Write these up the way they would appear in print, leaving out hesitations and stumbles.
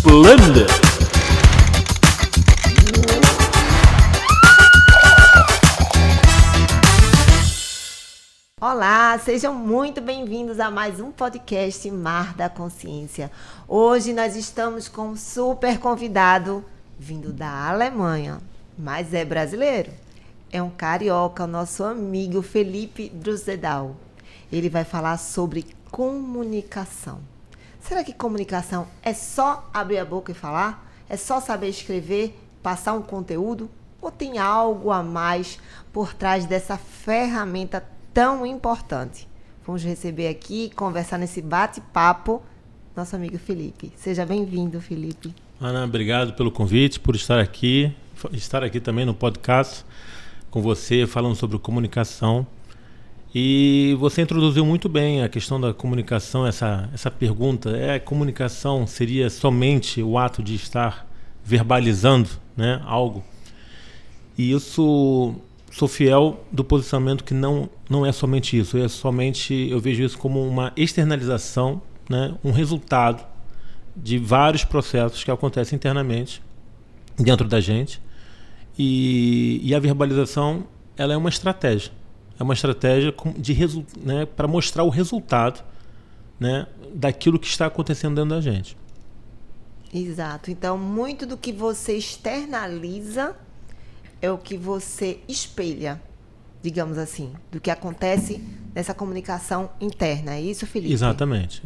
Splendid. Olá, sejam muito bem-vindos a mais um podcast Mar da Consciência. Hoje nós estamos com um super convidado vindo da Alemanha, mas é brasileiro. É um carioca, o nosso amigo Felipe Druzedal. Ele vai falar sobre comunicação. Será que comunicação é só abrir a boca e falar? É só saber escrever, passar um conteúdo? Ou tem algo a mais por trás dessa ferramenta tão importante? Vamos receber aqui, conversar nesse bate-papo, nosso amigo Felipe. Seja bem-vindo, Felipe. Ana, obrigado pelo convite, por estar aqui também no podcast com você, falando sobre comunicação. E você introduziu muito bem a questão da comunicação, essa pergunta. Comunicação seria somente o ato de estar verbalizando, né, algo? E isso, sou fiel do posicionamento que não é somente isso. Eu vejo isso como uma externalização, né, um resultado de vários processos que acontecem internamente dentro da gente. E a verbalização, ela é uma estratégia. É uma estratégia né, para mostrar o resultado, né, daquilo que está acontecendo dentro da gente. Exato. Então, muito do que você externaliza é o que você espelha, digamos assim, do que acontece nessa comunicação interna. É isso, Felipe? Exatamente.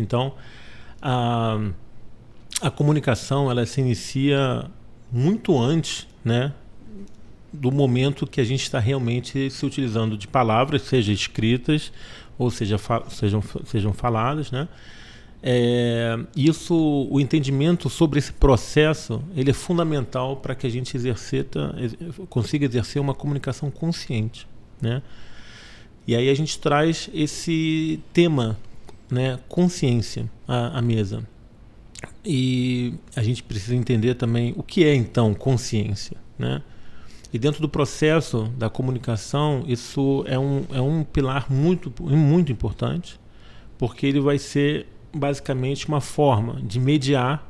Então, a comunicação, ela se inicia muito antes, né, do momento que a gente está realmente se utilizando de palavras, seja escritas ou sejam faladas, né? O entendimento sobre esse processo, ele é fundamental para que a gente consiga exercer uma comunicação consciente, né? E aí a gente traz esse tema, né, consciência, à mesa. E a gente precisa entender também o que é então consciência, né? E dentro do processo da comunicação, isso é um pilar muito, muito importante, porque ele vai ser basicamente uma forma de mediar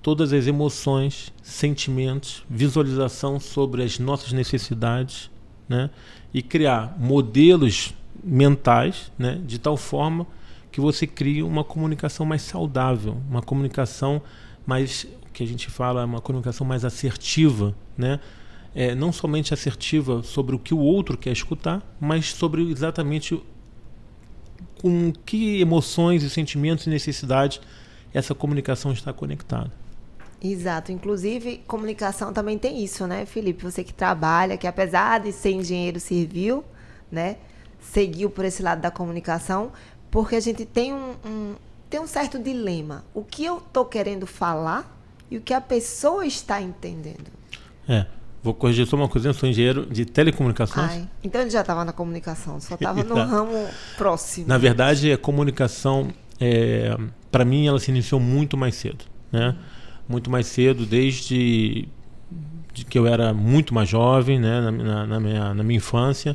todas as emoções, sentimentos, visualização sobre as nossas necessidades, né? E criar modelos mentais, né, de tal forma que você crie uma comunicação mais saudável, uma comunicação mais, que a gente fala, uma comunicação mais assertiva, né? Não somente assertiva sobre o que o outro quer escutar, mas sobre exatamente com que emoções e sentimentos e necessidades essa comunicação está conectada. Exato. Inclusive, comunicação também tem isso, né, Felipe? Você que trabalha, que apesar de ser engenheiro civil, né, seguiu por esse lado da comunicação, porque a gente tem um certo dilema. O que eu estou querendo falar e o que a pessoa está entendendo. Vou corrigir só uma coisinha, eu sou engenheiro de telecomunicações. Então ele já estava na comunicação, só estava no ramo próximo. Na verdade, a comunicação, para mim, ela se iniciou muito mais cedo, né? Muito mais cedo, desde que eu era muito mais jovem, né? na minha infância.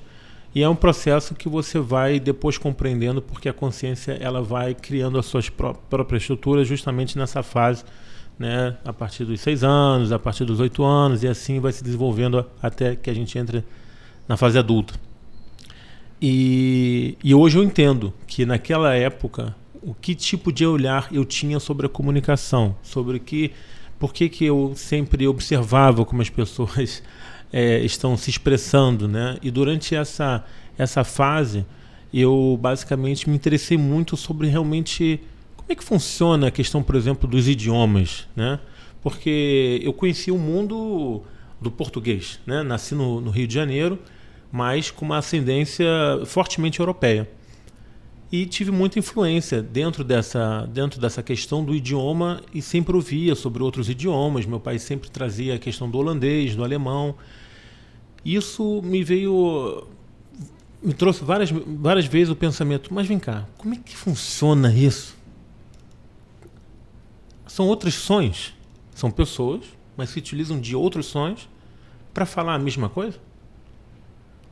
E é um processo que você vai depois compreendendo, porque a consciência ela vai criando as suas próprias estruturas justamente nessa fase, né, a partir dos 6 anos, a partir dos 8 anos, e assim vai se desenvolvendo até que a gente entre na fase adulta. E hoje eu entendo que naquela época, o que tipo de olhar eu tinha sobre a comunicação, por que eu sempre observava como as pessoas estão se expressando, né? E durante essa fase, eu basicamente me interessei muito sobre realmente como é que funciona a questão, por exemplo, dos idiomas, né? Porque eu conheci o mundo do português, né? Nasci no Rio de Janeiro, mas com uma ascendência fortemente europeia. E tive muita influência dentro dessa questão do idioma e sempre ouvia sobre outros idiomas. Meu pai sempre trazia a questão do holandês, do alemão. Isso me trouxe várias vezes o pensamento, mas vem cá, como é que funciona isso? São outros sons, são pessoas, mas se utilizam de outros sons para falar a mesma coisa,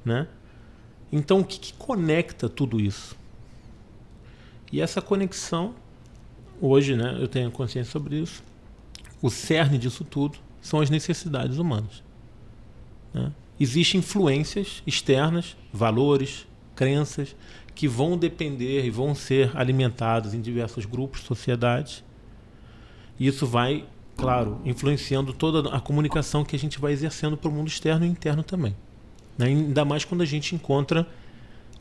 né? Então, o que conecta tudo isso? E essa conexão, hoje, né, eu tenho consciência sobre isso, o cerne disso tudo são as necessidades humanas, né? Existem influências externas, valores, crenças, que vão depender e vão ser alimentados em diversos grupos, sociedades. E isso vai, claro, influenciando toda a comunicação que a gente vai exercendo para o mundo externo e interno também, né? Ainda mais quando a gente encontra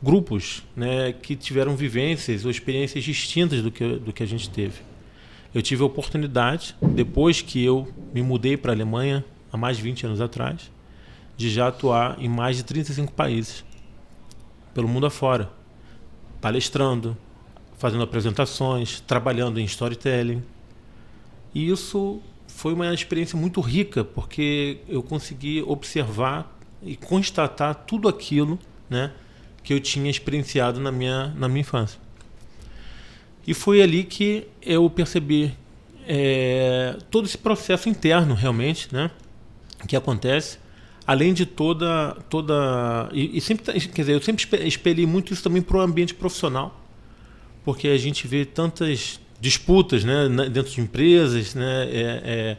grupos, né, que tiveram vivências ou experiências distintas do que a gente teve. Eu tive a oportunidade, depois que eu me mudei para a Alemanha, há mais de 20 anos atrás, de já atuar em mais de 35 países, pelo mundo afora, palestrando, fazendo apresentações, trabalhando em storytelling. E isso foi uma experiência muito rica, porque eu consegui observar e constatar tudo aquilo, né, que eu tinha experienciado na minha infância. E foi ali que eu percebi todo esse processo interno, realmente, né, que acontece, além de toda e sempre, quer dizer, eu sempre espelhei muito isso também para o ambiente profissional, porque a gente vê tantas disputas, né, dentro de empresas, né,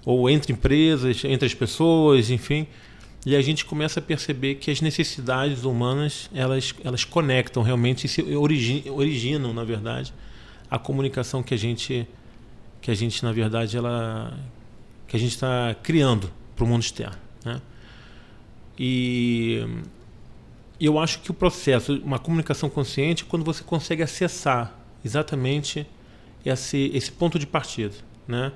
ou entre empresas, entre as pessoas, enfim, e a gente começa a perceber que as necessidades humanas elas conectam realmente e se originam, na verdade, a comunicação que a gente na verdade que a gente está criando para o mundo externo, né? E eu acho que o processo, uma comunicação consciente, é quando você consegue acessar exatamente esse ponto de partida, né?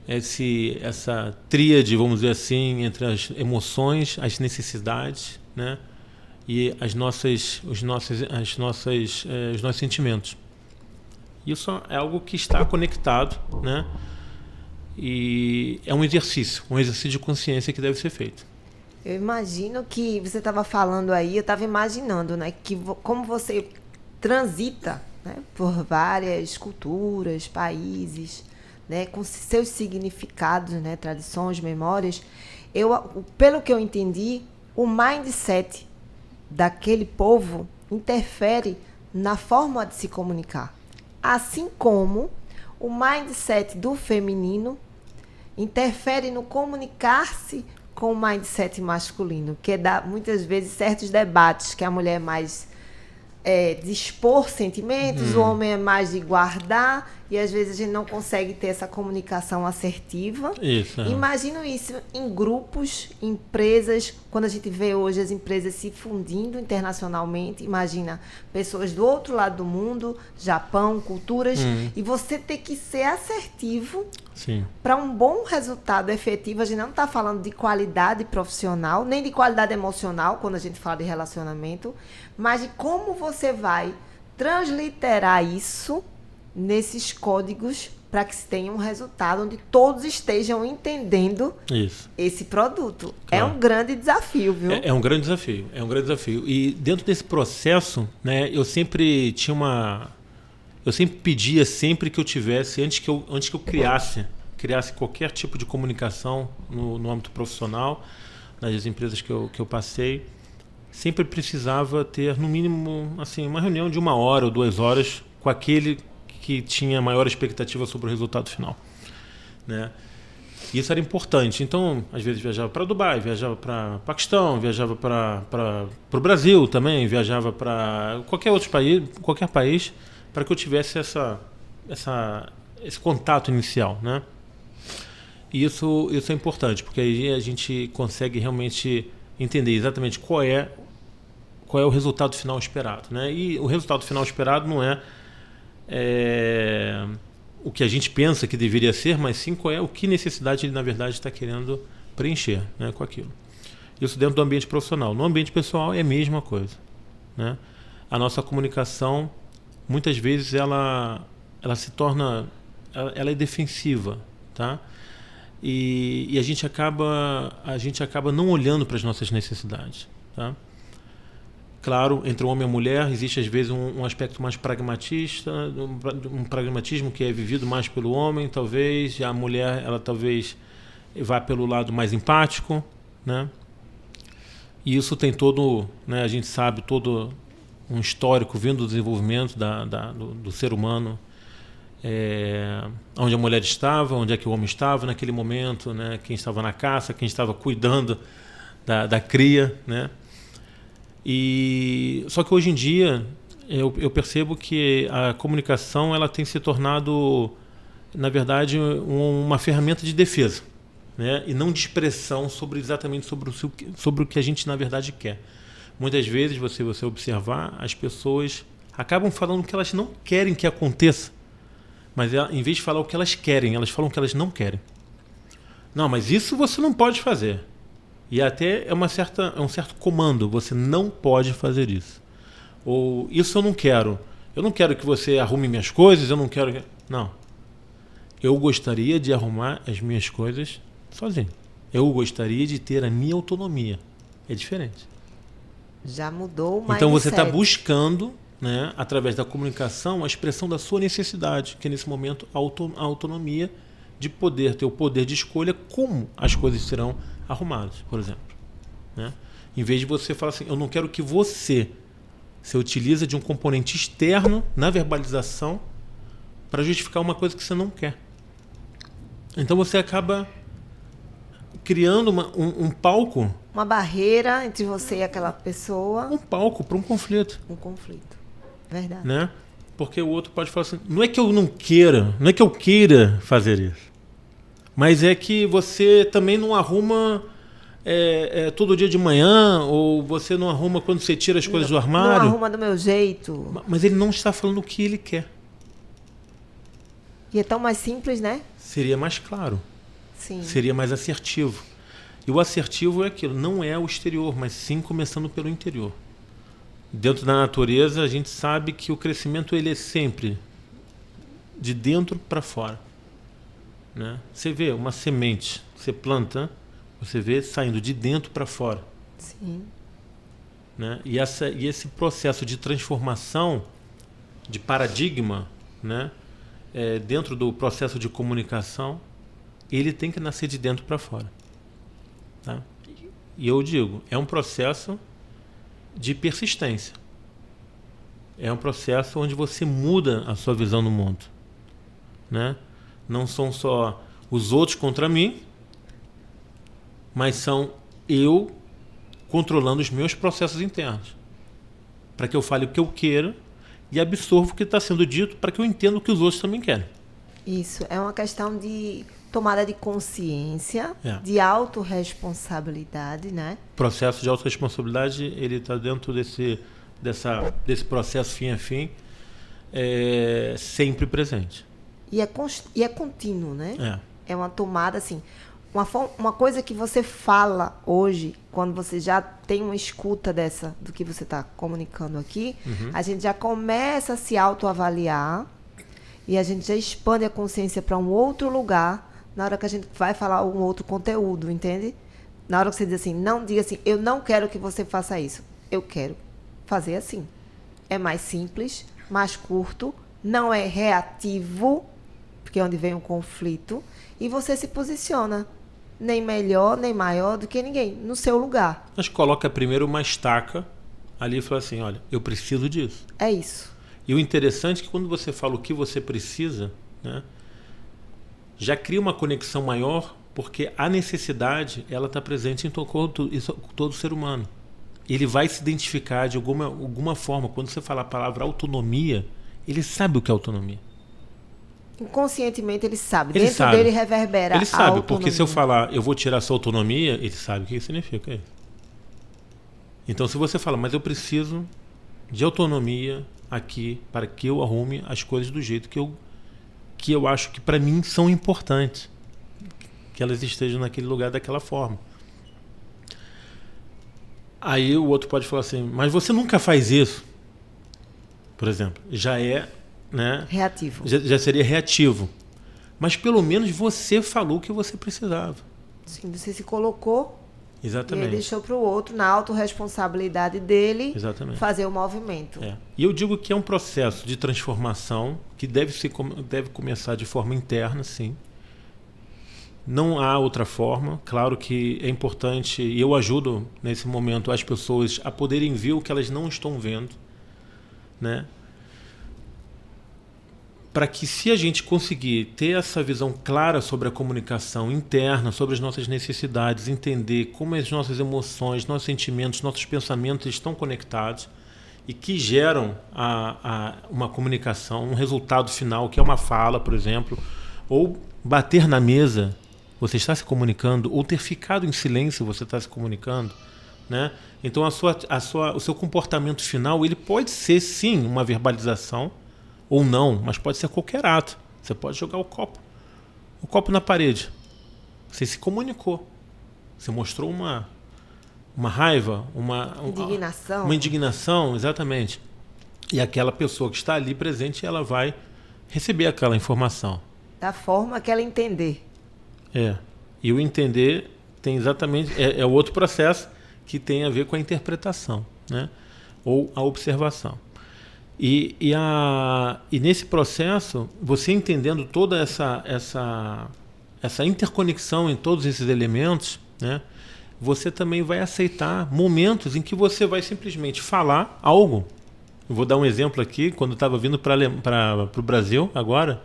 Essa tríade, vamos dizer assim, entre as emoções, as necessidades, né? E os nossos sentimentos. Isso é algo que está conectado, né? E é um exercício de consciência que deve ser feito. Eu imagino que você estava falando aí, eu estava imaginando, né, que como você transita, né, por várias culturas, países, né, com seus significados, né, tradições, memórias, pelo que eu entendi, o mindset daquele povo interfere na forma de se comunicar. Assim como o mindset do feminino interfere no comunicar-se com o mindset masculino, que dá muitas vezes certos debates que a mulher é mais de expor sentimentos, o homem é mais de guardar, e às vezes a gente não consegue ter essa comunicação assertiva. Isso, Imagino isso em grupos, empresas, quando a gente vê hoje as empresas se fundindo internacionalmente, imagina pessoas do outro lado do mundo, Japão, culturas, e você ter que ser assertivo para um bom resultado efetivo. A gente não está falando de qualidade profissional, nem de qualidade emocional, quando a gente fala de relacionamento, mas de como você vai transliterar isso nesses códigos para que se tenha um resultado onde todos estejam entendendo esse produto. Claro. É um grande desafio, viu? É um grande desafio, E dentro desse processo, né, eu sempre pedia sempre que eu tivesse, antes que eu criasse qualquer tipo de comunicação no âmbito profissional, nas empresas que eu passei, sempre precisava ter, no mínimo, assim, uma reunião de 1 hora ou 2 horas com aquele que tinha maior expectativa sobre o resultado final, né? E isso era importante. Então, às vezes viajava para Dubai, viajava para Paquistão, viajava para o Brasil também, viajava para qualquer país, para que eu tivesse esse contato inicial, né? E isso é importante, porque aí a gente consegue realmente entender exatamente qual é o resultado final esperado, né? E o resultado final esperado não é o que a gente pensa que deveria ser, mas sim qual é o que necessidade ele na verdade está querendo preencher, né, com aquilo. Isso dentro do ambiente profissional. No ambiente pessoal é a mesma coisa, né? A nossa comunicação muitas vezes ela se torna, ela é defensiva, tá? E a gente acaba não olhando para as nossas necessidades, tá? Claro, entre o homem e a mulher existe às vezes um aspecto mais pragmatista, um pragmatismo que é vivido mais pelo homem, talvez, e a mulher ela talvez vá pelo lado mais empático, né? E isso tem todo, né, a gente sabe, todo um histórico vindo do desenvolvimento do ser humano, onde a mulher estava, onde é que o homem estava naquele momento, né? Quem estava na caça, quem estava cuidando da cria, né? Só que hoje em dia eu percebo que a comunicação ela tem se tornado, na verdade, uma ferramenta de defesa, né? E não de expressão exatamente sobre o que a gente na verdade quer. Muitas vezes, você observar, as pessoas acabam falando o que elas não querem que aconteça, mas em vez de falar o que elas querem, elas falam o que elas não querem. Não, mas isso você não pode fazer. E até é um certo comando, você não pode fazer isso. Ou isso eu não quero. Eu não quero que você arrume minhas coisas, eu não quero... Não. Eu gostaria de arrumar as minhas coisas sozinho. Eu gostaria de ter a minha autonomia. É diferente. Já mudou o mindset. Então você está buscando, né, através da comunicação, a expressão da sua necessidade, que é nesse momento a autonomia de poder ter o poder de escolha como as coisas serão arrumadas, por exemplo, né? Em vez de você falar assim, eu não quero que você utiliza de um componente externo na verbalização para justificar uma coisa que você não quer. Então você acaba criando um palco, uma barreira entre você e aquela pessoa, um palco para um conflito. Um conflito, verdade, né? Porque o outro pode falar assim, não é que eu não queira, não é que eu queira fazer isso, mas é que você também não arruma todo dia de manhã, ou você não arruma quando você tira as coisas do armário. Não arruma do meu jeito. Mas ele não está falando o que ele quer. E é tão mais simples, né? Seria mais claro. Sim. Seria mais assertivo. E o assertivo é aquilo, não é o exterior, mas sim começando pelo interior. Dentro da natureza, a gente sabe que o crescimento ele é sempre de dentro para fora, né? Você vê uma semente, você planta, você vê saindo de dentro para fora. Sim. Né? E esse processo de transformação, de paradigma, né? Dentro do processo de comunicação, ele tem que nascer de dentro para fora. Tá? E eu digo, é um processo de persistência. É um processo onde você muda a sua visão do mundo, né? Não são só os outros contra mim, mas são eu controlando os meus processos internos, para que eu fale o que eu quero e absorvo o que está sendo dito, para que eu entenda o que os outros também querem. Isso, é uma questão de tomada de consciência, de autorresponsabilidade, né? O processo de autorresponsabilidade, ele está dentro desse processo fim a fim, sempre presente. E é contínuo, né? É uma tomada, assim, uma coisa que você fala hoje, quando você já tem uma escuta do que você está comunicando aqui, a gente já começa a se autoavaliar e a gente já expande a consciência para um outro lugar na hora que a gente vai falar um outro conteúdo, entende? Na hora que você diz assim, não diga assim, eu não quero que você faça isso. Eu quero fazer assim. É mais simples, mais curto, não é reativo, porque é onde vem um conflito, e você se posiciona nem melhor, nem maior do que ninguém, no seu lugar. Mas coloca primeiro uma estaca ali e fala assim, olha, eu preciso disso. É isso. E o interessante é que quando você fala o que você precisa, né, já cria uma conexão maior, porque a necessidade ela está presente em todo ser humano. Ele vai se identificar de alguma forma. Quando você fala a palavra autonomia, ele sabe o que é autonomia. Inconscientemente ele sabe. Ele Dentro sabe. dele reverbera ele sabe, a autonomia. Porque se eu falar, eu vou tirar sua autonomia, ele sabe o que significa isso. Então se você fala, mas eu preciso de autonomia aqui para que eu arrume as coisas do jeito que eu acho que para mim são importantes, que elas estejam naquele lugar daquela forma. Aí o outro pode falar assim, mas você nunca faz isso, por exemplo, já é, né, reativo, já seria reativo, mas pelo menos você falou o que você precisava. Sim, você se colocou. Exatamente. E aí deixou para o outro, na autorresponsabilidade dele, exatamente, fazer o movimento. E eu digo que é um processo de transformação que deve começar de forma interna, sim. Não há outra forma. Claro que é importante, e eu ajudo nesse momento as pessoas a poderem ver o que elas não estão vendo, né? para que, se a gente conseguir ter essa visão clara sobre a comunicação interna, sobre as nossas necessidades, entender como as nossas emoções, nossos sentimentos, nossos pensamentos estão conectados e que geram uma comunicação, um resultado final, que é uma fala, por exemplo, ou bater na mesa, você está se comunicando, ou ter ficado em silêncio, você está se comunicando, né? Então o seu comportamento final, ele pode ser sim uma verbalização ou não, mas pode ser qualquer ato. Você pode jogar o copo na parede. Você se comunicou, você mostrou uma raiva, uma indignação, exatamente. E aquela pessoa que está ali presente, ela vai receber aquela informação da forma que ela entender. E o entender tem exatamente é outro processo que tem a ver com a interpretação, né? Ou a observação. E nesse processo, você entendendo toda essa interconexão em todos esses elementos, né? Você também vai aceitar momentos em que você vai simplesmente falar algo. Eu vou dar um exemplo aqui. Quando eu estava vindo para o Brasil agora,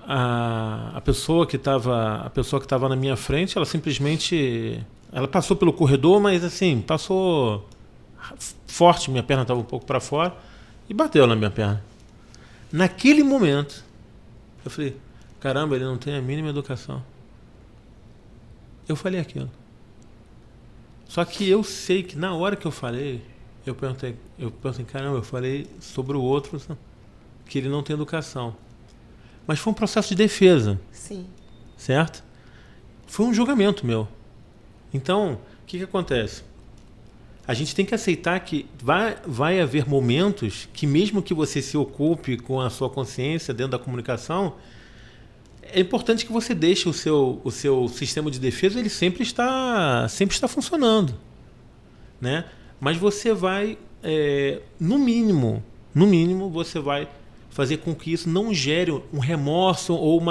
a pessoa que estava na minha frente, ela simplesmente passou pelo corredor, mas assim, passou forte, minha perna estava um pouco para fora e bateu na minha perna. Naquele momento, eu falei, caramba, ele não tem a mínima educação. Eu falei aquilo. Só que eu sei que na hora que eu falei, eu pensei, caramba, eu falei sobre o outro, que ele não tem educação. Mas foi um processo de defesa. Sim. Certo? Foi um julgamento meu. Então, o que acontece? A gente tem que aceitar que vai haver momentos que, mesmo que você se ocupe com a sua consciência dentro da comunicação, é importante que você deixe o seu sistema de defesa, ele sempre está funcionando, né? Mas você vai, no mínimo, você vai fazer com que isso não gere um remorso ou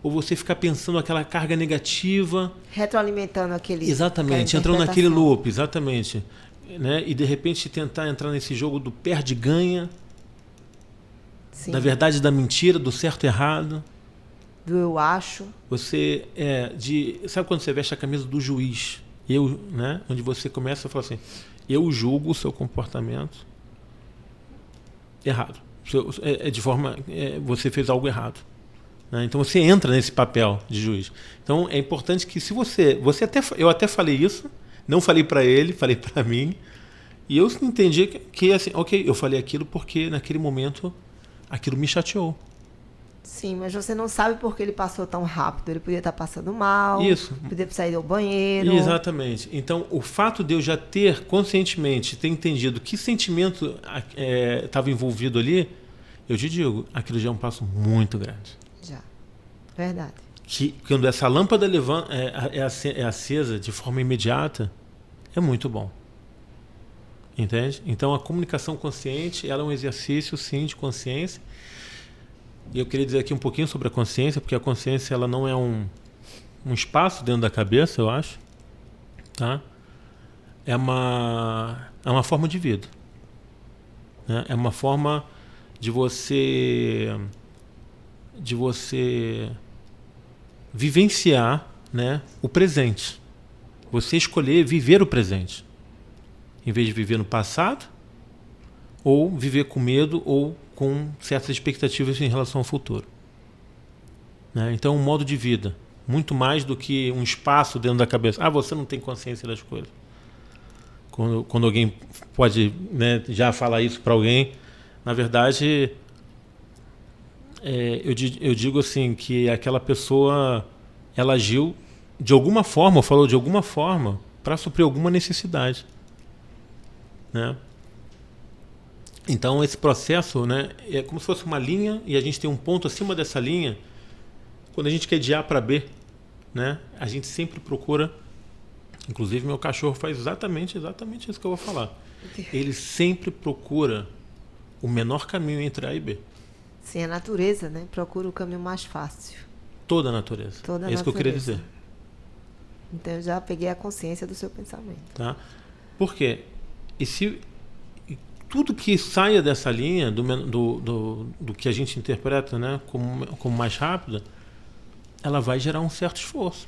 você ficar pensando aquela carga negativa. Retroalimentando aquele... Exatamente, entrando naquele loop, exatamente. Né? E de repente tentar entrar nesse jogo do perde-ganha, da verdade, da mentira, do certo e errado. Do eu acho. Você sabe quando você veste a camisa do juiz? Né? Onde você começa a falar assim, eu julgo o seu comportamento errado. Você fez algo errado. Né? Então você entra nesse papel de juiz. Então é importante que, se eu até falei isso, não falei para ele, falei para mim, e eu entendi que assim, ok, eu falei aquilo porque naquele momento aquilo me chateou. Sim, mas você não sabe por que ele passou tão rápido. Ele podia estar passando mal. Isso. Podia sair do banheiro. Exatamente. Então, o fato de eu já ter conscientemente, ter entendido que sentimento estava envolvido ali, eu te digo, aquilo já é um passo muito grande. Já. Verdade. Que quando essa lâmpada é acesa de forma imediata, é muito bom. Entende? Então, a comunicação consciente, ela é um exercício, sim, de consciência. E eu queria dizer aqui um pouquinho sobre a consciência, porque a consciência, ela não é um espaço dentro da cabeça, eu acho. Tá? É uma forma de vida. Né? É uma forma de você vivenciar, né, o presente. Você escolher viver o presente, em vez de viver no passado, ou viver com medo, ou com certas expectativas em relação ao futuro. Né? Então, um modo de vida, muito mais do que um espaço dentro da cabeça. Você não tem consciência das coisas. Quando alguém pode, né, já falar isso para alguém, na verdade, eu digo assim, que aquela pessoa, ela agiu de alguma forma, ou falou de alguma forma, para suprir alguma necessidade. Né? Então, esse processo, né, é como se fosse uma linha, e a gente tem um ponto acima dessa linha. Quando a gente quer de A para B, né, a gente sempre procura, inclusive meu cachorro faz exatamente isso que eu vou falar. Ele sempre procura o menor caminho entre A e B. Sim, a natureza, né? Procura o caminho mais fácil. Toda a natureza. É isso que eu queria dizer. Então, eu já peguei a consciência do seu pensamento. Tá? Por quê? tudo que saia dessa linha do que a gente interpreta, né, como mais rápida, ela vai gerar um certo esforço.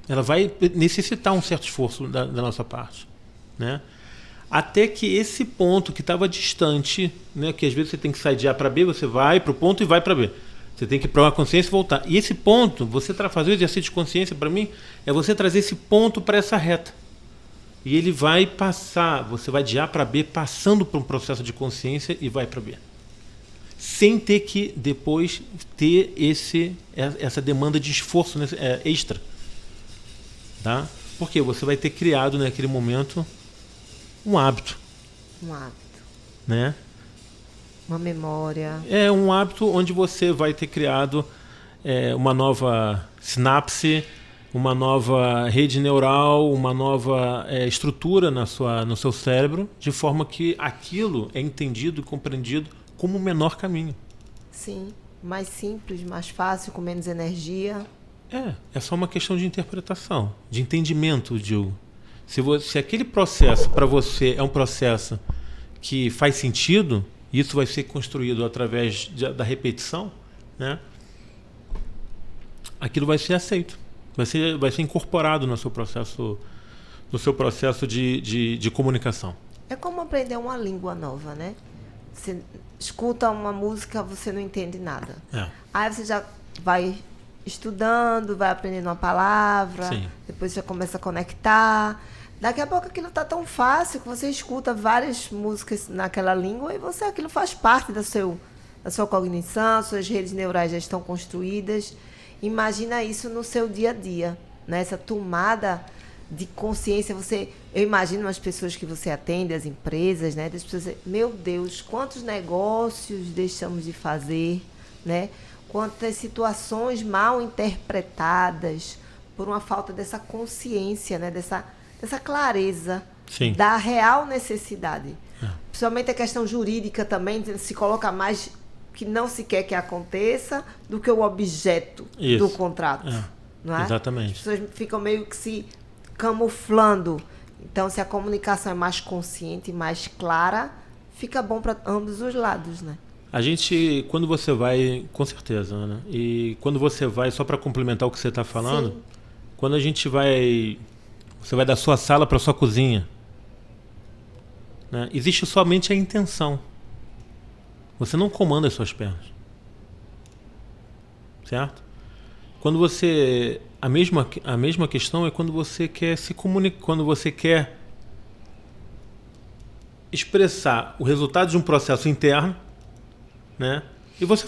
Ela vai necessitar um certo esforço da nossa parte, né? Até que esse ponto que estava distante, né, que às vezes você tem que sair de A para B, você vai para o ponto e vai para B. Você tem que ir para uma consciência e voltar. E esse ponto, você fazer o exercício de consciência, para mim, é você trazer esse ponto para essa reta. E ele vai passar, você vai de A para B, passando por um processo de consciência e vai para B. Sem ter que depois ter essa demanda de esforço extra. Tá? Porque você vai ter criado naquele momento um hábito. Um hábito. Né? Uma memória. É um hábito onde você vai ter criado uma nova sinapse, uma nova rede neural, uma nova estrutura no seu cérebro, de forma que aquilo é entendido e compreendido como o menor caminho. Sim, mais simples, mais fácil, com menos energia. É só uma questão de interpretação, de entendimento, Diogo. Se aquele processo para você é um processo que faz sentido, isso vai ser construído através da repetição, né? Aquilo vai ser aceito, vai ser incorporado no seu processo de comunicação. É como aprender uma língua nova, né? Você escuta uma música, você não entende nada. Aí você já vai estudando, vai aprendendo uma palavra, Sim. Depois já começa a conectar. Daqui a pouco aquilo está tão fácil que você escuta várias músicas naquela língua e aquilo faz parte da sua cognição, suas redes neurais já estão construídas. Imagina isso no seu dia a dia, né? Essa tomada de consciência. Eu imagino as pessoas que você atende, as empresas, né? Das pessoas, meu Deus, quantos negócios deixamos de fazer, né? Quantas situações mal interpretadas por uma falta dessa consciência, né? Dessa clareza. Sim. Da real necessidade. Principalmente a questão jurídica também, se coloca mais que não se quer que aconteça do que o objeto do contrato. Não é? Exatamente. As pessoas ficam meio que se camuflando. Então, se a comunicação é mais consciente, mais clara, fica bom para ambos os lados, né? A gente, quando você vai, com certeza, Ana, e quando você vai, só para complementar o que você está falando, Sim. Quando a gente vai, você vai da sua sala para sua cozinha, né? Existe somente a intenção. Você não comanda as suas pernas, certo? Quando você, a mesma questão é quando você quer se comunicar, quando você quer expressar o resultado de um processo interno, né? E você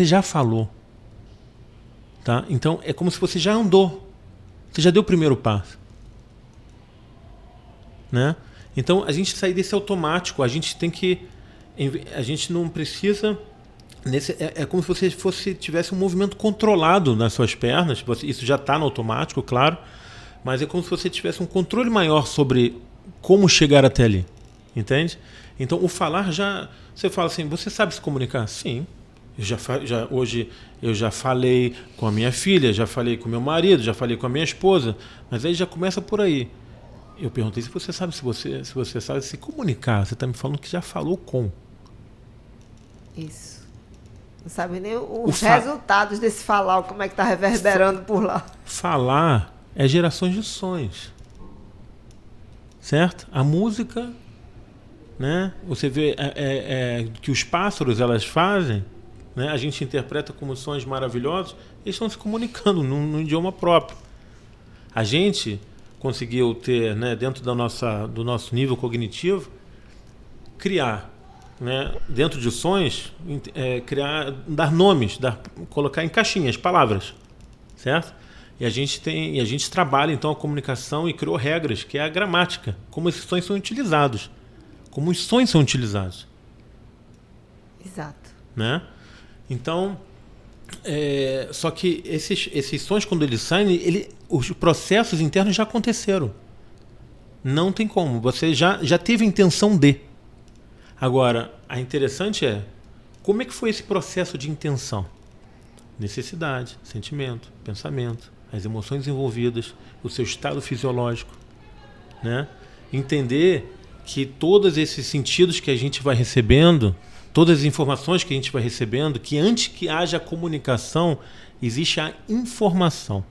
já falou, tá? Então é como se você já andou, você já deu o primeiro passo, né? Então a gente sair desse automático, a gente não precisa é como se você tivesse um movimento controlado nas suas pernas. Isso já está no automático, claro, mas é como se você tivesse um controle maior sobre como chegar até ali, entende? Então o falar você fala assim, você sabe se comunicar? Sim. Hoje eu já falei com a minha filha, já falei com meu marido, já falei com a minha esposa, mas aí já começa por aí. Eu perguntei se você sabe se você sabe se comunicar. Você está me falando que já falou com. Isso. Não sabe nem os resultados desse falar, como é que está reverberando por lá. Falar é geração de sons. Certo? A música, né? Você vê que os pássaros elas fazem, né? A gente interpreta como sons maravilhosos, eles estão se comunicando num idioma próprio. A gente conseguiu ter, né, dentro do nosso nível cognitivo, criar, né, dentro de sons, dar nomes, colocar em caixinhas, palavras, certo? E a gente trabalha então a comunicação e criou regras, que é a gramática, como esses sons são utilizados, como os sons são utilizados. Exato. Né? Então, só que esses sons, quando eles saem, os processos internos já aconteceram. Não tem como. Você já teve a intenção de. Agora, a interessante como é que foi esse processo de intenção? Necessidade, sentimento, pensamento, as emoções envolvidas, o seu estado fisiológico, né? Entender que todos esses sentidos que a gente vai recebendo, todas as informações que a gente vai recebendo, que antes que haja comunicação, existe a informação,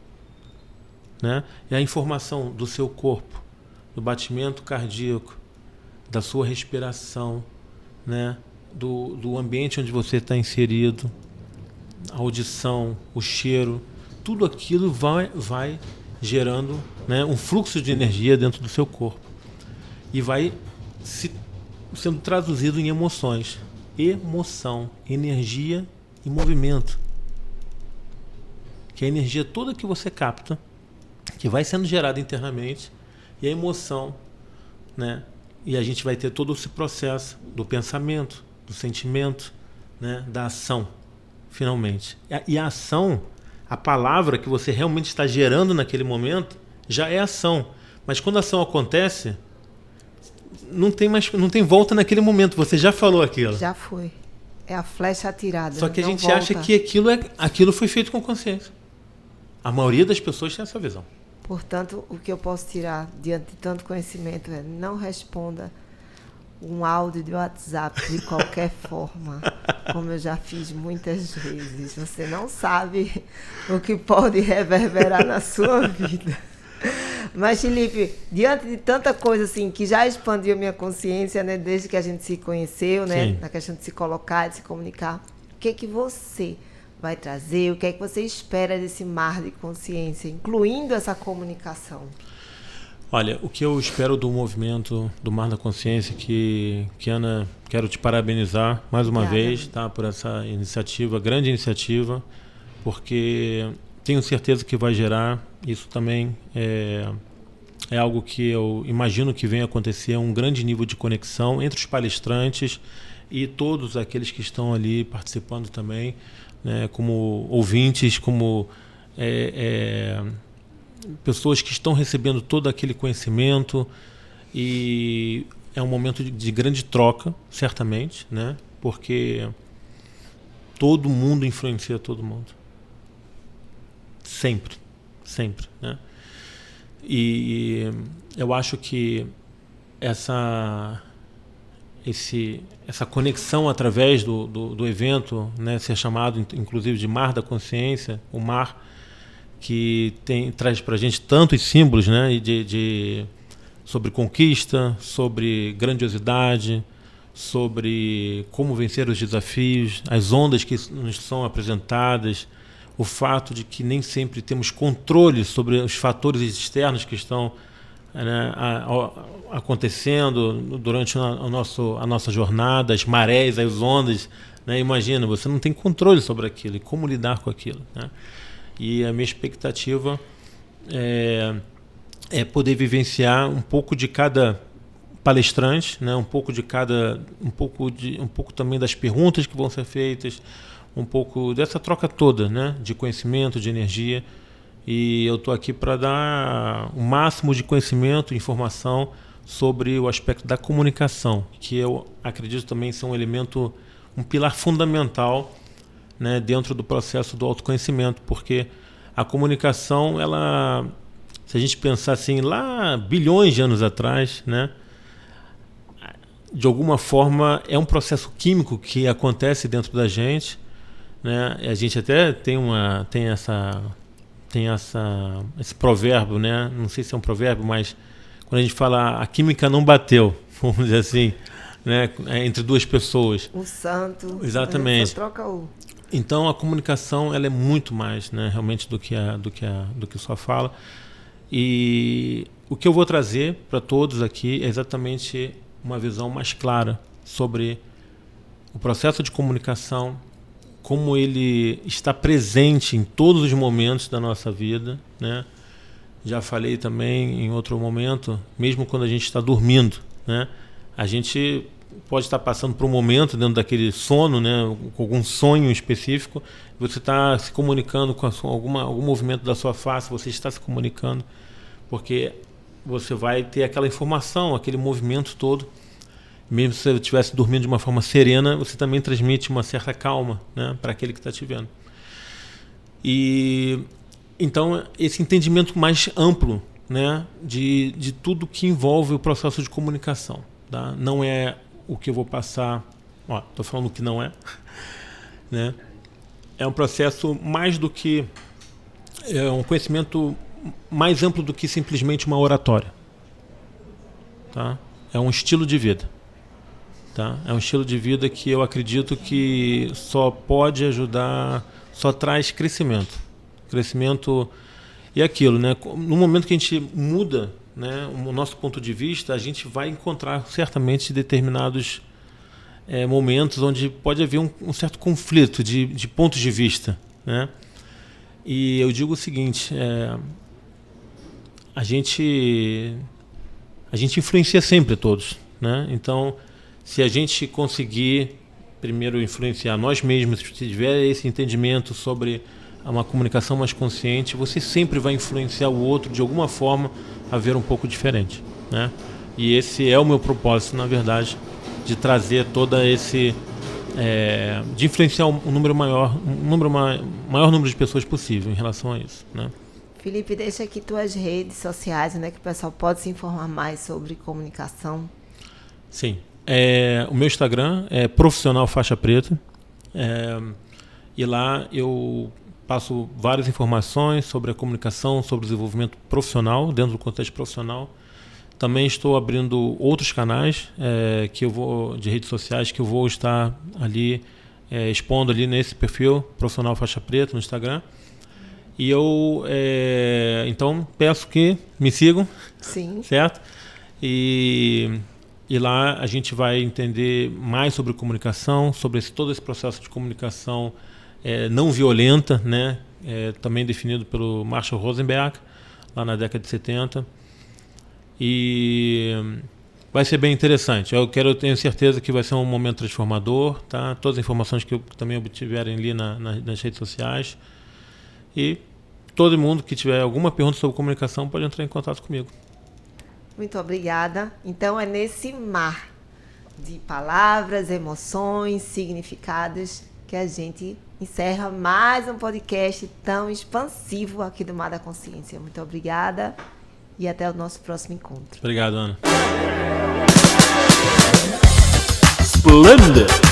né? É a informação do seu corpo, do batimento cardíaco, da sua respiração, né? Do ambiente onde você está inserido, a audição, o cheiro, tudo aquilo vai gerando, né, um fluxo de energia dentro do seu corpo e vai sendo traduzido em emoções. Emoção, energia e movimento. Que é a energia toda que você capta, que vai sendo gerada internamente, e a emoção, né? E a gente vai ter todo esse processo do pensamento, do sentimento, né? Da ação, finalmente. E a ação, a palavra que você realmente está gerando naquele momento, já é ação. Mas quando a ação acontece, não tem volta naquele momento. Você já falou aquilo. Já foi. É a flecha atirada. Só que a gente volta. acha que aquilo foi feito com consciência. A maioria das pessoas tem essa visão. Portanto, o que eu posso tirar diante de tanto conhecimento é: não responda um áudio de WhatsApp de qualquer forma, como eu já fiz muitas vezes. Você não sabe o que pode reverberar na sua vida. Mas, Felipe, diante de tanta coisa assim que já expandiu a minha consciência, né, desde que a gente se conheceu, né, Sim. na questão de se colocar, de se comunicar, o que é que você vai trazer? O que é que você espera desse mar de consciência, incluindo essa comunicação? Olha, o que eu espero do movimento do Mar da Consciência, que Ana, quero te parabenizar mais uma vez, tá, por essa iniciativa, grande iniciativa, porque tenho certeza que vai gerar, isso também é algo que eu imagino que venha acontecer, um grande nível de conexão entre os palestrantes e todos aqueles que estão ali participando também, né, como ouvintes, como pessoas que estão recebendo todo aquele conhecimento, e é um momento de grande troca, certamente, né? Porque todo mundo influencia todo mundo. Sempre, sempre, né? E eu acho que essa conexão através do evento, né, ser chamado inclusive de Mar da Consciência, o mar que traz para a gente tantos símbolos, né, sobre conquista, sobre grandiosidade, sobre como vencer os desafios, as ondas que nos são apresentadas, o fato de que nem sempre temos controle sobre os fatores externos que estão, né, acontecendo durante a nossa jornada, as marés, as ondas, né? Imagina, você não tem controle sobre aquilo e como lidar com aquilo, né? E a minha expectativa é poder vivenciar um pouco de cada palestrante, né? um pouco também das perguntas que vão ser feitas, um pouco dessa troca toda, né? De conhecimento, de energia. E eu estou aqui para dar o máximo de conhecimento e informação sobre o aspecto da comunicação, que eu acredito também ser um pilar fundamental, né, dentro do processo do autoconhecimento, porque a comunicação, se a gente pensar assim, lá bilhões de anos atrás, né, de alguma forma é um processo químico que acontece dentro da gente, né? A gente até tem esse provérbio, né? Não sei se é um provérbio, mas quando a gente fala a química não bateu, vamos dizer assim, né? Entre duas pessoas. O santo. Exatamente. Só troca o... Então a comunicação, ela é muito mais, né, realmente do que só fala. E o que eu vou trazer para todos aqui é exatamente uma visão mais clara sobre o processo de comunicação, como ele está presente em todos os momentos da nossa vida, né? Já falei também em outro momento, mesmo quando a gente está dormindo, né? A gente pode estar passando por um momento dentro daquele sono, né? Com algum sonho específico, você está se comunicando com algum movimento da sua face, você está se comunicando, porque você vai ter aquela informação, aquele movimento todo. Mesmo se você estivesse dormindo de uma forma serena, você também transmite uma certa calma, né, para aquele que está te vendo. E então esse entendimento mais amplo, né, de tudo que envolve o processo de comunicação, tá? Não é o que eu vou passar... Estou falando o que não é. Né? É um processo mais do que... É um conhecimento mais amplo do que simplesmente uma oratória. Tá? É um estilo de vida. Tá? É um estilo de vida que eu acredito que só pode ajudar, só traz crescimento. Crescimento e aquilo, né? No momento que a gente muda, né, o nosso ponto de vista, a gente vai encontrar certamente determinados momentos onde pode haver um certo conflito de pontos de vista. Né? E eu digo o seguinte, a gente influencia sempre todos. Né? Então, se a gente conseguir primeiro influenciar nós mesmos, se tiver esse entendimento sobre uma comunicação mais consciente, você sempre vai influenciar o outro de alguma forma a ver um pouco diferente. Né? E esse é o meu propósito, na verdade, de trazer toda esse... de influenciar maior número de pessoas possível em relação a isso. Né? Felipe, deixa aqui tuas redes sociais, né, que o pessoal pode se informar mais sobre comunicação. Sim. O meu Instagram é Profissional Faixa Preta. E lá eu passo várias informações sobre a comunicação, sobre o desenvolvimento profissional, dentro do contexto profissional. Também estou abrindo outros canais de redes sociais que eu vou estar ali expondo ali nesse perfil Profissional Faixa Preta no Instagram. E eu então peço que me sigam. Sim. Certo? E lá a gente vai entender mais sobre comunicação, sobre todo esse processo de comunicação não violenta, né? Também definido pelo Marshall Rosenberg, lá na década de 70. E vai ser bem interessante. Eu tenho certeza que vai ser um momento transformador. Tá? Todas as informações que também obtiverem ali nas redes sociais. E todo mundo que tiver alguma pergunta sobre comunicação pode entrar em contato comigo. Muito obrigada. Então é nesse mar de palavras, emoções, significados que a gente encerra mais um podcast tão expansivo aqui do Mar da Consciência. Muito obrigada e até o nosso próximo encontro. Obrigado, Ana. Splendid!